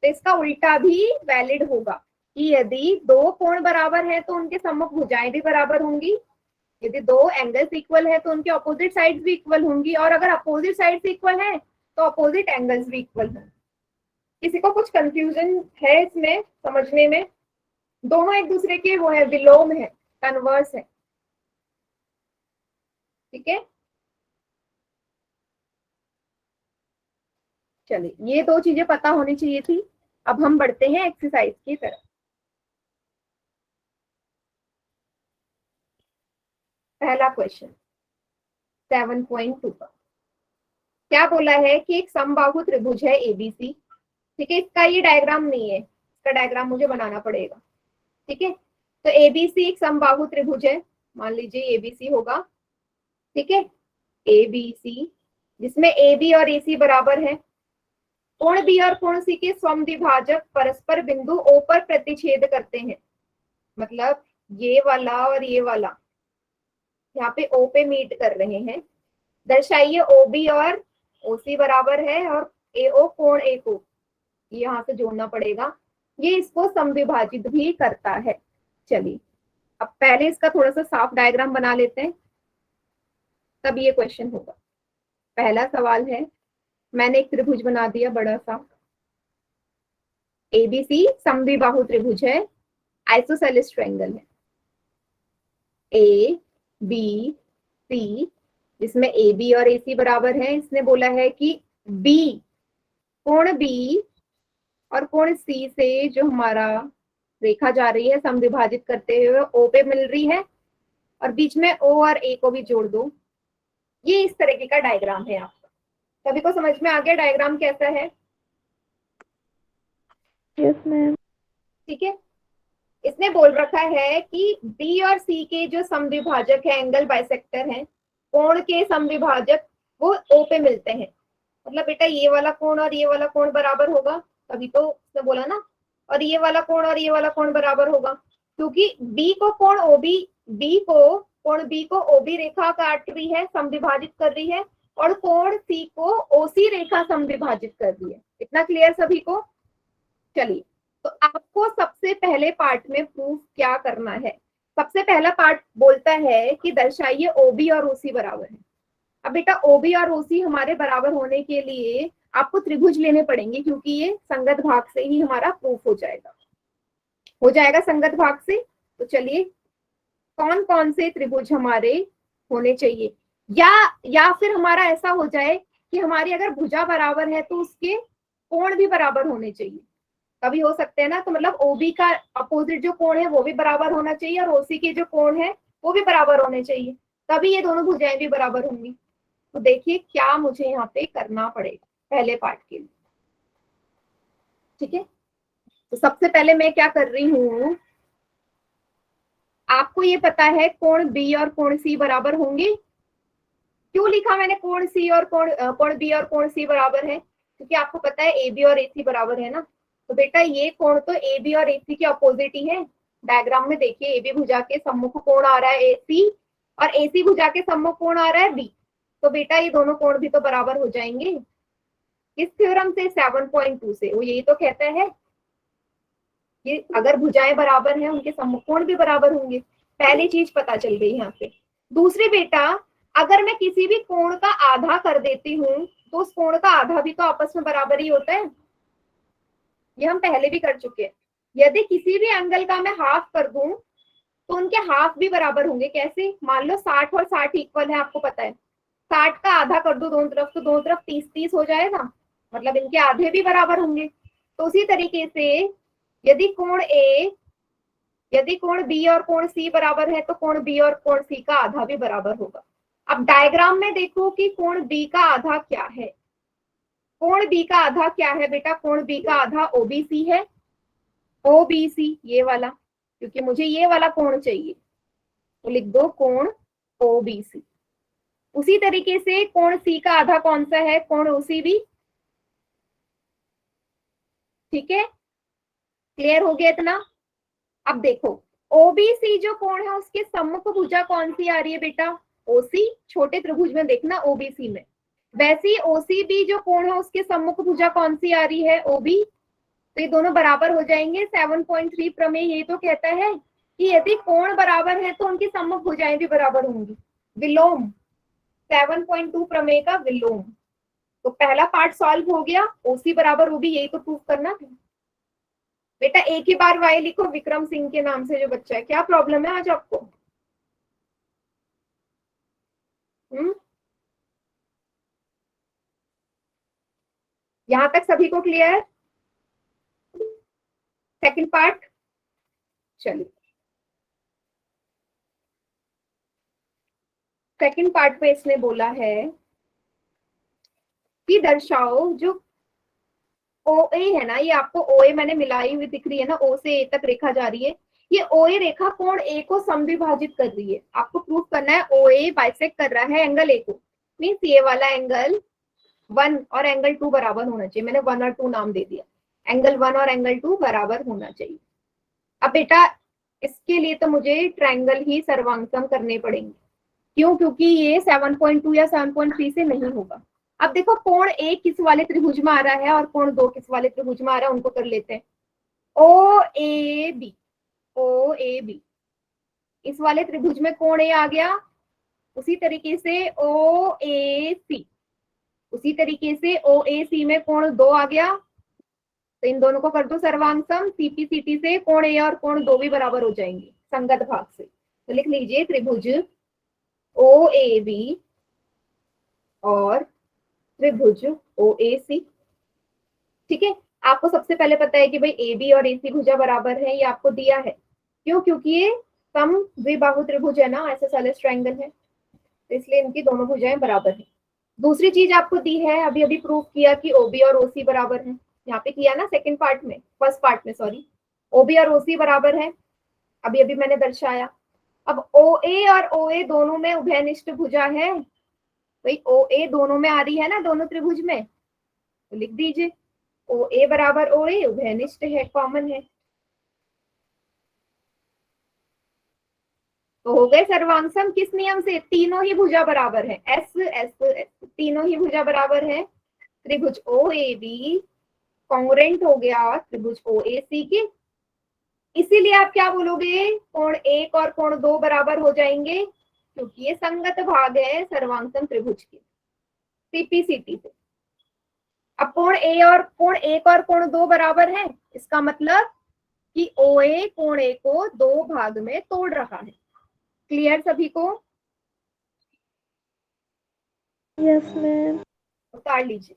तो इसका उल्टा भी वैलिड होगा कि यदि दो कोण बराबर है तो उनके सम्मुख भुजाएं भी बराबर होंगी। यदि दो एंगल्स इक्वल है तो उनके अपोजिट साइड्स भी इक्वल होंगी, और अगर अपोजिट साइड्स इक्वल है तो अपोजिट एंगल्स भी इक्वल होंगे। किसी को कुछ कंफ्यूजन है इसमें समझने में? दोनों एक दूसरे के वो है, विलोम है, कन्वर्स है। ठीक है, चलिए ये दो चीजें पता होनी चाहिए थी। अब हम बढ़ते हैं एक्सरसाइज की तरफ। पहला क्वेश्चन 7.2 का क्या बोला है कि एक समबाहु त्रिभुज है एबीसी। ठीक है, इसका ये डायग्राम नहीं है, इसका डायग्राम मुझे बनाना पड़ेगा। ठीक है, तो एबीसी एक समबाहु त्रिभुज है, मान लीजिए एबीसी होगा। ठीक है, एबीसी जिसमें ए बी और ए सी बराबर है। कोण बी और कोण सी के समद्विभाजक परस्पर बिंदु ओ पर प्रतिच्छेद करते हैं। मतलब ये वाला और ये वाला यहाँ पे ओ पे मीट कर रहे हैं। दर्शाइए ओ बी और ओ सी बराबर है और ए ओ कोण ए को यहाँ से जोड़ना पड़ेगा। ये इसको समद्विभाजित भी करता है। चलिए अब पहले इसका थोड़ा सा साफ डायग्राम बना लेते हैं, तब ये क्वेश्चन होगा। पहला सवाल है, मैंने एक त्रिभुज बना दिया बड़ा सा, एबीसी समद्विबाहु त्रिभुज है, आइसोसेलेस ट्रायंगल है। ए बी सी जिसमें ए बी और ए सी बराबर है। इसने बोला है कि बी, कोण बी और कोण सी से जो हमारा रेखा जा रही है समद्विभाजित करते हुए ओ पे मिल रही है, और बीच में ओ और ए को भी जोड़ दो। ये इस तरीके का डायग्राम है आपका। सभी को समझ में आ गया डायग्राम कैसा है? Yes ma'am. ठीक है, इसने बोल रखा है कि बी और सी के जो समद्विभाजक है, एंगल बाइसेक्टर हैं, कोण के समद्विभाजक वो ओ पे मिलते हैं। मतलब बेटा ये वाला कोण और ये वाला कोण बराबर होगा, तभी तो उसने बोला ना, और ये वाला कोण और ये वाला कोण बराबर होगा क्योंकि बी को कोण ओबी, बी को कोण बी को ओबी रेखा काट रही है, समद्विभाजित कर रही है, और कोण सी को ओसी रेखा समद्विभाजित कर रही है। इतना क्लियर सभी को? चलिए, तो आपको सबसे पहले पार्ट में प्रूफ क्या करना है? सबसे पहला पार्ट बोलता है कि दर्शाइए ओबी और ओसी बराबर है। अब बेटा ओबी और ओसी हमारे बराबर होने के लिए आपको त्रिभुज लेने पड़ेंगे, क्योंकि ये संगत भाग से ही हमारा प्रूफ हो जाएगा संगत भाग से। तो चलिए कौन कौन से त्रिभुज हमारे होने चाहिए, या फिर हमारा ऐसा हो जाए कि हमारी अगर भुजा बराबर है तो उसके कोण भी बराबर होने चाहिए। कभी हो सकते हैं ना, तो मतलब ओबी का अपोजिट जो कोण है वो भी बराबर होना चाहिए और ओसी के जो कोण है वो भी बराबर होने चाहिए, तभी ये दोनों भुजाएं भी बराबर होंगी। तो देखिए क्या मुझे यहाँ पे करना पड़ेगा पहले पार्ट के लिए। ठीक है, तो सबसे पहले मैं क्या कर रही हूँ, आपको ये पता है कोण बी और कोण सी बराबर होंगे। क्यों लिखा मैंने कोण सी और कोण बी और कोण सी बराबर है? क्योंकि आपको पता है ए बी और ए सी बराबर है ना। तो बेटा ये कोण तो ए बी और ए सी के अपोजिट ही है। डायग्राम में देखिए ए बी भुजा के सम्मुख कोण आ रहा है ए सी, और ए सी भुजा के सम्मुख कोण आ रहा है बी। तो बेटा ये दोनों कोण भी तो बराबर हो जाएंगे। किस थ्योरम से? 7.2 से। वो यही तो कहता है कि अगर भुजाएं बराबर हैं उनके सम्मुख कोण भी बराबर होंगे। पहली चीज पता चल गई यहाँ पे। दूसरी बेटा, अगर मैं किसी भी कोण का आधा कर देती हूँ तो उस कोण का आधा भी तो आपस में बराबर ही होता है। ये हम पहले भी कर चुके हैं। यदि किसी भी एंगल का मैं हाफ कर दूं तो उनके हाफ भी बराबर होंगे। कैसे? मान लो 60 और 60 इक्वल है, आपको पता है 60 का आधा कर दो दोनों तरफ, तो दोनों तरफ 30-30 हो जाएगा, मतलब इनके आधे भी बराबर होंगे। तो उसी तरीके से यदि कोण ए, यदि कोण बी और कोण सी बराबर है तो कोण बी और कोण सी का आधा भी बराबर होगा। अब डायग्राम में देखो कि कोण बी का आधा क्या है। कोण बी का आधा क्या है बेटा? कोण बी का आधा ओबीसी है। ओबीसी ये वाला, क्योंकि मुझे ये वाला कोण चाहिए तो लिख दो कोण ओबीसी। उसी तरीके से कोण सी का आधा कौन सा है? कोण ओसीबी। ठीक है, क्लियर हो गया इतना? अब देखो ओबीसी जो कोण है उसके सम्मुख भुजा कौन सी आ रही है बेटा? ओसी। छोटे त्रिभुज में देखना ओबीसी में। वैसे ही ओसीबी जो कोण है उसके सम्मुख भुजा कौन सी आ रही है? ओबी। तो ये दोनों बराबर हो जाएंगे। 7.3 प्रमेय ये तो कहता है कि यदि कोण बराबर है तो उनकी सम्मुख भुजाएं भी बराबर होंगी। विलोम, 7.2 प्रमेय का विलोम। तो पहला पार्ट सॉल्व हो गया। ओसी बराबर ओबी, यही तो प्रूफ करना था बेटा। एक ही बार वाई लिखो, विक्रम सिंह के नाम से जो बच्चा है। क्या प्रॉब्लम है आज आपको? यहां तक सभी को क्लियर? सेकंड पार्ट, चलिए सेकंड पार्ट पे इसने बोला है कि दर्शाओ जो ओ ए है ना, ये आपको ओ ए मैंने मिलाई हुई दिख रही है ना, ओ से ए तक रेखा जा रही है। ये ओ ए रेखा कोण ए को समविभाजित कर रही है। आपको प्रूफ करना है ओ ए बाइसेक्ट कर रहा है एंगल ए को। मीन्स ये वाला एंगल 1 और एंगल 2 बराबर होना चाहिए। मैंने 1 और 2 नाम दे दिया। एंगल 1 और एंगल 2 बराबर होना चाहिए। अब बेटा इसके लिए तो मुझे ट्रायंगल ही सर्वांगसम करने पड़ेंगे। क्यों? क्योंकि ये 7.2 या 7.3 से नहीं होगा। अब देखो कोण ए किस वाले त्रिभुज में आ रहा है और कोण 2 किस वाले त्रिभुज में आ रहा है, उनको कर लेते हैं। ओ A B, O A B इस वाले त्रिभुज में कोण ए आ गया। उसी तरीके से ओ ए सी, उसी तरीके से ओ ए सी में कोण 2 आ गया। तो इन दोनों को कर दो सर्वांगसम। सीपी सीटी से कोण ए और कोण 2 भी बराबर हो जाएंगे संगत भाग से। तो लिख लीजिए त्रिभुज ओ ए बी और त्रिभुज ओ ए सी। ठीक है, आपको सबसे पहले पता है कि भाई ए बी और ए सी भुजा बराबर है, ये आपको दिया है। क्यों? क्योंकि ये सम द्विबाहु त्रिभुज है ना, आइसोसेलेस ट्रायंगल है, तो इसलिए इनकी दोनों भुजाएं बराबर है। दूसरी चीज आपको दी है, अभी अभी प्रूफ किया कि ओबी और ओसी बराबर है। यहाँ पे किया ना सेकंड पार्ट में, फर्स्ट पार्ट में सॉरी, ओबी और ओसी बराबर है, अभी अभी मैंने दर्शाया। अब ओ ए और ओ ए दोनों में उभयनिष्ठ भुजा है, भाई ओ ए दोनों में आ रही है ना, दोनों त्रिभुज में, तो लिख दीजिए ओ ए बराबर ओ ए, उभयनिष्ठ है, कॉमन है। तो हो गए सर्वांगसम। किस नियम से? तीनों ही भुजा बराबर है, एस एस एस, तीनों ही भुजा बराबर है। त्रिभुज ओ ए बी कॉन्ग्रुएंट हो गया त्रिभुज ओ ए सी के। इसीलिए आप क्या बोलोगे? कोण 1 और कोण 2 बराबर हो जाएंगे, क्योंकि ये संगत भाग है सर्वांगसम त्रिभुज के सीपीसीटी से। अब कोण ए और कोण 1 और कोण 2 बराबर है, इसका मतलब कि ओ ए कोण ए को 2 भाग में तोड़ रहा है। क्लियर सभी को? Yes ma'am. उतार लीजिए।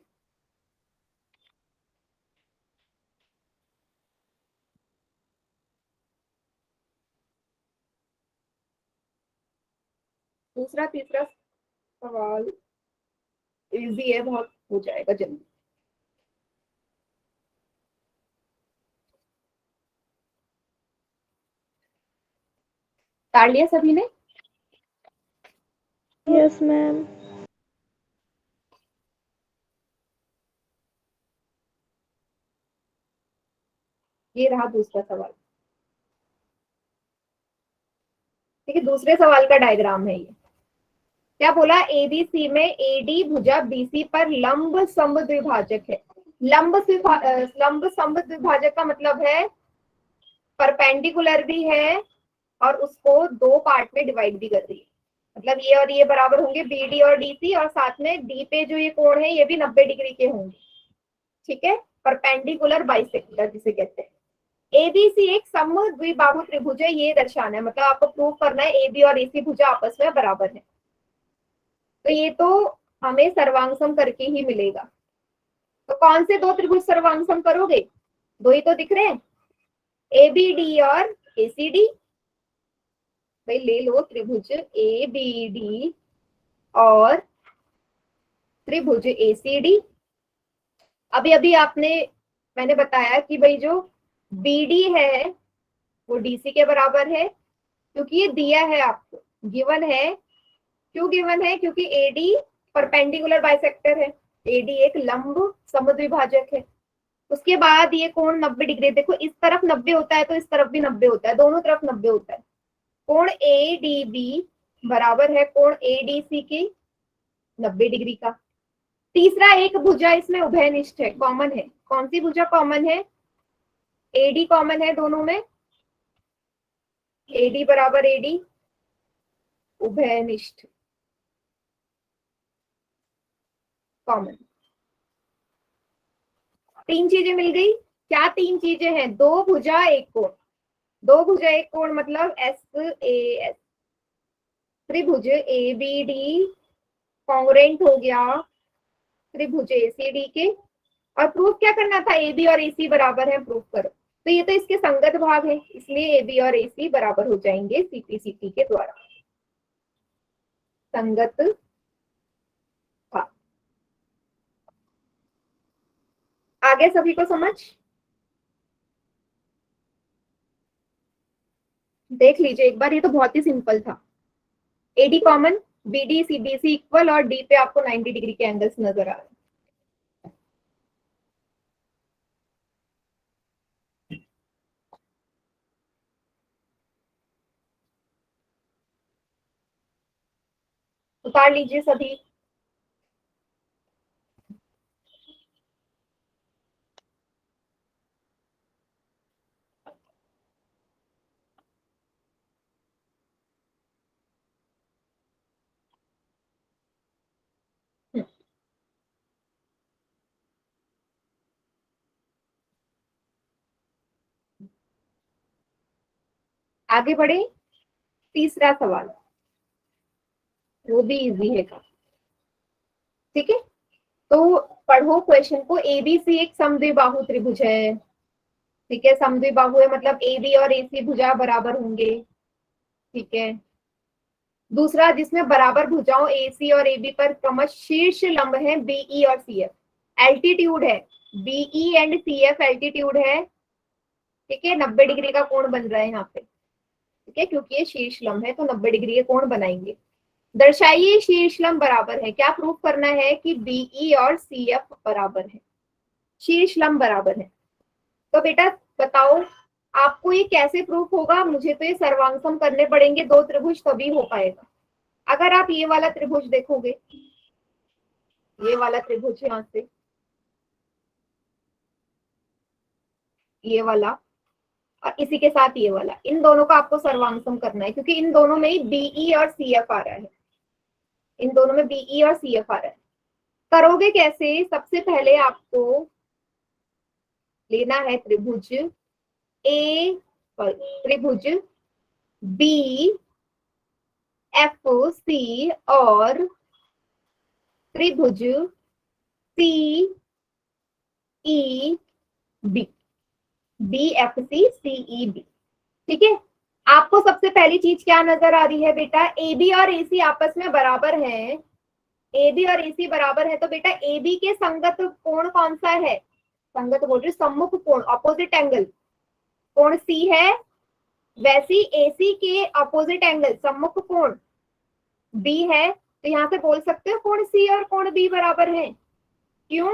दूसरा तीसरा सवाल इजी है बहुत, हो जाएगा जल्दी। ताड़ लिया सभी ने? Yes ma'am. ये रहा दूसरा सवाल। ठीक है, दूसरे सवाल का डायग्राम है ये। क्या बोला? एबीसी में एडी भुजा बीसी पर लंब समद्विभाजक है। लंब समद्विभाजक का मतलब है परपेंडिकुलर भी है और उसको 2 पार्ट में डिवाइड भी कर रही है। मतलब ये और ये बराबर होंगे, बीडी और डीसी, और साथ में डी पे जो ये कोण है ये भी 90 डिग्री के होंगे। ठीक है, परपेंडिकुलर बाइसेक्टर जिसे कहते हैं। एबीसी एक समद्विबाहु त्रिभुज है, ये दर्शाना है, मतलब आपको प्रूव करना है एबी और एसी भुजा आपस में बराबर है। तो ये तो हमें सर्वांग करके ही मिलेगा। तो कौन से दो त्रिभुज सर्वांग करोगे? दो ही तो दिख रहे हैं, एबीडी और एसीडी। भाई ले लो त्रिभुज एबीडी और त्रिभुज एसीडी। अभी अभी मैंने बताया कि भाई जो बीडी है वो डीसी के बराबर है, क्योंकि ये दिया है आपको, गिवन है। क्यों गिवन है? क्योंकि एडी परपेंडिकुलर बाइसेक्टर है, एडी एक लंब समुद्विभाजक है। उसके बाद ये कोण 90 डिग्री, देखो इस तरफ 90 होता है तो इस तरफ भी 90 होता है, दोनों तरफ 90 होता है। कोण एडीबी बराबर है कोण एडीसी के 90 डिग्री का। तीसरा एक भुजा इसमें उभयनिष्ठ है, कॉमन है। कौन सी भुजा कॉमन है? एडी कॉमन है दोनों में, एडी बराबर एडी उभयनिष्ठ कॉमन। तीन चीजें मिल गई। क्या तीन चीजें हैं? दो भुजा एक कोण, दो भुजा एक कोण मतलब एस ए एस। त्रिभुज ए बी डी कॉन्ग्रुएंट हो गया त्रिभुज एसीडी के। और प्रूफ क्या करना था? ए बी और ए सी बराबर है, प्रूफ करो। तो ये तो इसके संगत भाग है, इसलिए ए बी और ए सी बराबर हो जाएंगे सीपीसीटी के द्वारा। संगत भाग आगे सभी को समझ? देख लीजिए एक बार, ये तो बहुत ही सिंपल था। AD common, BD CBC equal और डी पे आपको 90 डिग्री के एंगल्स नजर आ रहे हैं। उतार लीजिए सभी। आगे बढ़े, तीसरा सवाल, वो भी इजी है। ठीक है, तो पढ़ो क्वेश्चन को। एबीसी एक समद्विबाहु त्रिभुज है। ठीक है, समद्विबाहु है मतलब एबी और एसी भुजा बराबर होंगे। ठीक है, दूसरा जिसमें बराबर भुजाओं एसी और एबी पर क्रमश शीर्ष लंब है बीई और सीएफ। एल्टीट्यूड है बीई एंड सीएफ, एल्टीट्यूड है। ठीक है, 90 डिग्री का कोण बन रहा है यहाँ पे। ठीक है, क्योंकि ये शीर्ष लंब है तो 90 डिग्री के कोण बनाएंगे। दर्शाइए शीर्ष लंब बराबर है। क्या प्रूफ करना है? कि बीई और सीएफ बराबर है, शीर्ष लंब बराबर है। तो बेटा बताओ आपको ये कैसे प्रूफ होगा? मुझे तो ये सर्वांग करने पड़ेंगे दो त्रिभुज, तभी हो पाएगा। अगर आप ये वाला त्रिभुज देखोगे, ये वाला त्रिभुज यहाँ से ये वाला और इसी के साथ ये वाला, इन दोनों का आपको सर्वांग करना है, क्योंकि इन दोनों में ही बीई और सीएफ आ रहा है। इन दोनों में बीई और सीएफ आ रहा है। करोगे कैसे? सबसे पहले आपको लेना है त्रिभुज त्रिभुज बी एफ सी और त्रिभुज C E B, B F C C E B. ठीक है, आपको सबसे पहली चीज क्या नजर आ रही है बेटा? ए बी और ए सी आपस में बराबर है। ए बी और ए सी बराबर है तो बेटा ए बी के संगत कोण कौन सा है? संगत बोल रही, सम्मुख कोण, ऑपोजिट एंगल कोण सी है, वैसी एसी के ऑपोजिट एंगल सम्मुख कोण बी है। तो यहाँ से बोल सकते हो कोण सी और कोण बी बराबर है। क्यों?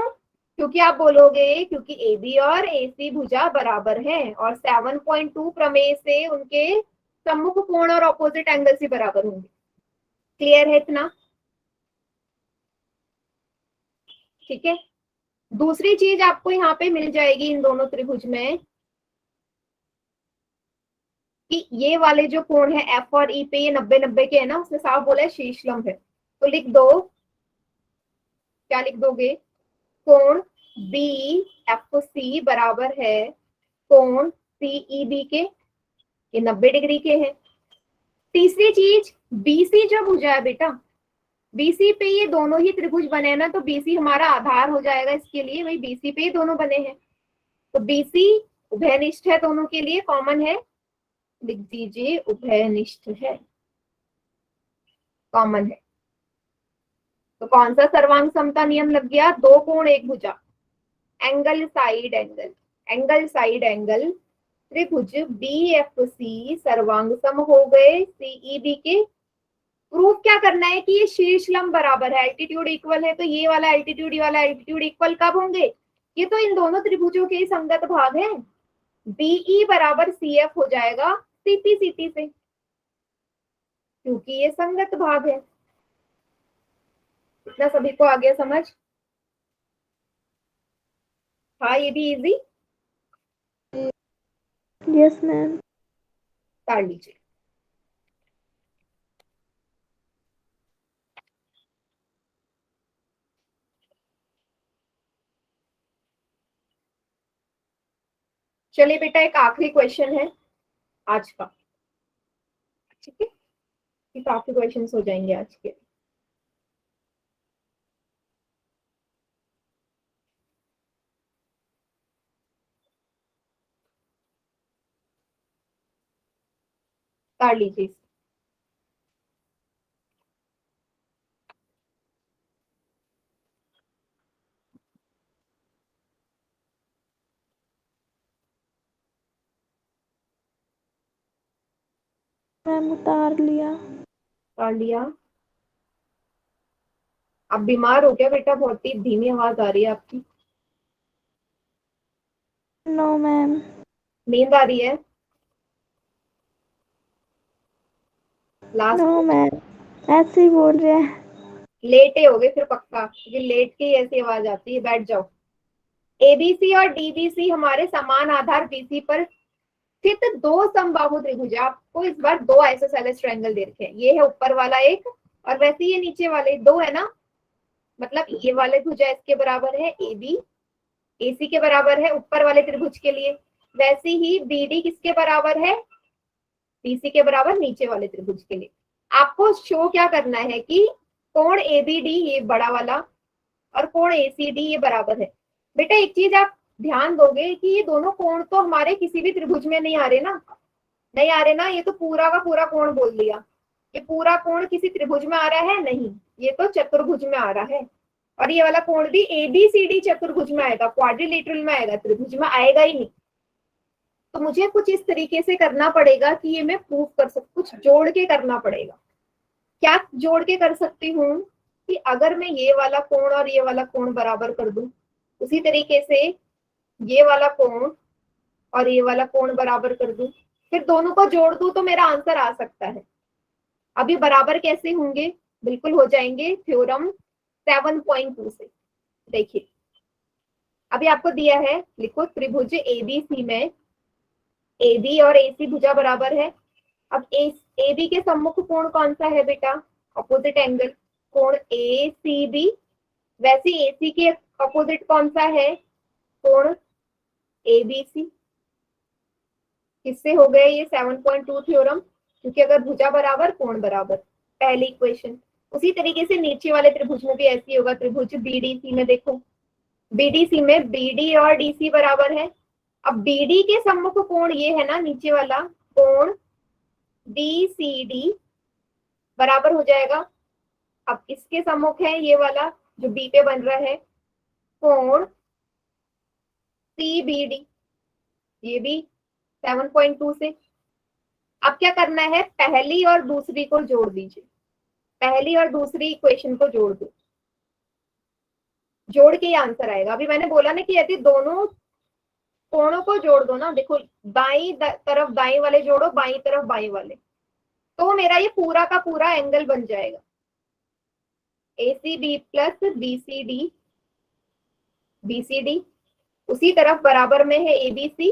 क्योंकि आप बोलोगे क्योंकि ए बी और ए सी भुजा बराबर है और 7.2 प्रमेय से उनके सम्मुख कोण और ऑपोजिट एंगल से बराबर होंगे। क्लियर है इतना? ठीक है, दूसरी चीज आपको यहाँ पे मिल जाएगी इन दोनों त्रिभुज में कि ये वाले जो कोण है एफ और ई पे, ये 90-90 के है ना, उसने साफ बोला है शीर्षलंब है। तो लिख दो, क्या लिख दोगे? कोण बी एफ सी बराबर है कोण CEB के, ये 90 डिग्री के हैं। तीसरी चीज BC जब भुजा है बेटा, BC पे ये दोनों ही त्रिभुज बने हैं ना, तो BC हमारा आधार हो जाएगा इसके लिए, वही BC पे ही दोनों बने हैं, तो BC उभयनिष्ठ है, दोनों के लिए कॉमन है, लिख दीजिए उभयनिष्ठ है, कॉमन है। तो कौन सा सर्वांग समता नियम लग गया? दो कोण एक भुजा, angle side angle, angle side angle त्रिभुज BFC सर्वांग सम हो गए CEB के। प्रूफ क्या करना है कि ये शीर्ष लंब बराबर है, एल्टीट्यूड इक्वल है, तो ये वाला एल्टीट्यूड, ये वाला एल्टीट्यूड इक्वल कब होंगे? ये तो इन दोनों त्रिभुजों के ही संगत भाग हैं। BE बराबर CF हो जाएगा CP से, क्योंकि ये संगत भाग है। इतना सभी को आ गया समझ? हाँ, ये भी इजी यस मैम। कर लीजिए। चलिए बेटा, एक आखिरी क्वेश्चन है आज का, ठीक है? ये काफी क्वेश्चंस हो जाएंगे आज के। कर लीजिए। मैम उतार लिया। कर लिया। आप बीमार हो गया बेटा? बहुत ही धीमी आवाज आ रही है आपकी। No ma'am. नींद आ रही है? लास्ट नो मैम, ऐसे ही बोल रहे हैं। लेटे हो गए फिर पक्का, क्योंकि लेट के ही ऐसी आवाज आती है। बैठ जाओ। ABC और DBC हमारे समान आधार BC पर स्थित दो समबाहु त्रिभुज है। आपको इस बार दो आइसोसेलेस ट्रायंगल दे रखे हैं, ये है ऊपर वाला एक, और वैसे ये नीचे वाले दो है ना, मतलब ये वाले भुजा इसके बराबर है AB, AC के बराबर है ऊपर वाले त्रिभुज के लिए, वैसे ही BD किसके बराबर है? BC के बराबर नीचे वाले त्रिभुज के लिए। आपको शो क्या करना है कि कोण ABD ये बड़ा वाला और कोण ACD ये बराबर है। बेटा एक चीज आप ध्यान दोगे कि ये दोनों कोण तो हमारे किसी भी त्रिभुज में नहीं आ रहे ना, नहीं आ रहे ना, ये तो पूरा का पूरा कोण बोल दिया। ये पूरा कोण किसी त्रिभुज में आ रहा है? नहीं, ये तो चतुर्भुज में आ रहा है। और ये वाला कोण भी ABCD चतुर्भुज में आएगा, क्वाड्रिलेटरल में आएगा, त्रिभुज में आएगा ही नहीं। तो मुझे कुछ इस तरीके से करना पड़ेगा कि ये मैं प्रूफ कर सकूं, कुछ जोड़ के करना पड़ेगा। क्या जोड़ के कर सकती हूँ कि अगर मैं ये वाला कोण और ये वाला कोण बराबर कर दूं, उसी तरीके से ये वाला कोण और ये वाला कोण बराबर कर दूं, फिर दोनों को जोड़ दूं तो मेरा आंसर आ सकता है। अभी बराबर कैसे होंगे? बिल्कुल हो जाएंगे थ्योरम 7.2 से। देखिए अभी आपको दिया है, लिखो त्रिभुज ABC में AB और AC भुजा बराबर है। अब AB के सम्मुख कोण कौन सा है बेटा? अपोजिट एंगल, कोण ACB। वैसे AC के अपोजिट कौन सा है? कोण ABC। किससे हो गए ये 7.2 थ्योरम? क्योंकि अगर भुजा बराबर कोण बराबर, पहली इक्वेशन। उसी तरीके से नीचे वाले त्रिभुज में भी ऐसी होगा। त्रिभुज BDC में देखो, BDC में BD और DC बराबर है। अब BD के सम्मुख कोण ये है ना नीचे वाला कोण BCD बराबर हो जाएगा। अब इसके सम्मुख है ये वाला जो B पे बन रहा है कोण CBD, ये भी 7.2 से। अब क्या करना है? पहली और दूसरी को जोड़ दीजिए, पहली और दूसरी इक्वेशन को जोड़ दो, जोड़ के ये आंसर आएगा। अभी मैंने बोला ना कि यदि दोनों कोणों को जोड़ दो ना, देखो दाई तरफ दाई वाले जोड़ो, बाई तरफ बाई वाले, तो मेरा ये पूरा का पूरा एंगल बन जाएगा ACB प्लस BCD। उसी तरफ बराबर में है ABC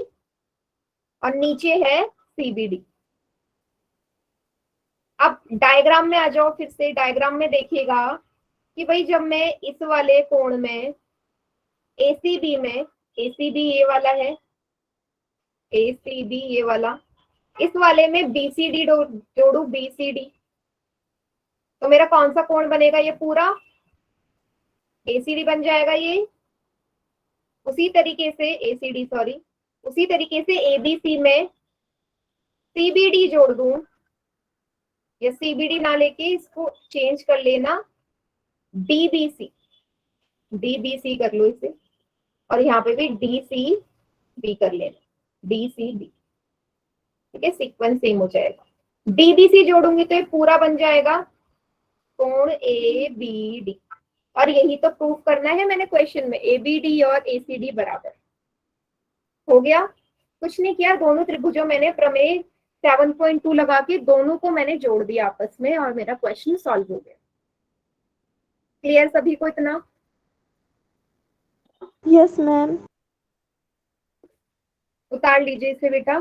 और नीचे है CBD। अब डायग्राम में आ जाओ, फिर से डायग्राम में देखिएगा कि भाई जब मैं इस वाले कोण में ACB ये वाला है, ACD ये वाला, इस वाले में BCD जोड़ू BCD, तो मेरा कौन सा कोण बनेगा? ये पूरा ACD बन जाएगा ये। उसी तरीके से ACD सॉरी, उसी तरीके से ABC में CBD जोड़ दूं, या CBD ना लेके इसको चेंज कर लेना DBC, DBC कर लो इसे, और यहाँ पे भी DCB कर लेना, DCB। ठीक है, सीक्वेंस सेम हो जाएगा। DBC जोड़ूंगी तो ये पूरा बन जाएगा कोण ABD, और यही तो प्रूफ करना है मैंने क्वेश्चन में, ABD और ACD बराबर। हो गया, कुछ नहीं किया, दोनों त्रिभुजों मैंने प्रमेय 7.2 लगा के दोनों को मैंने जोड़ दिया आपस में, और मेरा क्वेश्चन सॉल्व हो गया। क्लियर सभी को इतना? Yes ma'am. उतार लीजिए इसे बेटा।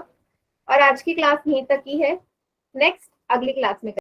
और आज की क्लास यहीं तक ही है, नेक्स्ट अगली क्लास में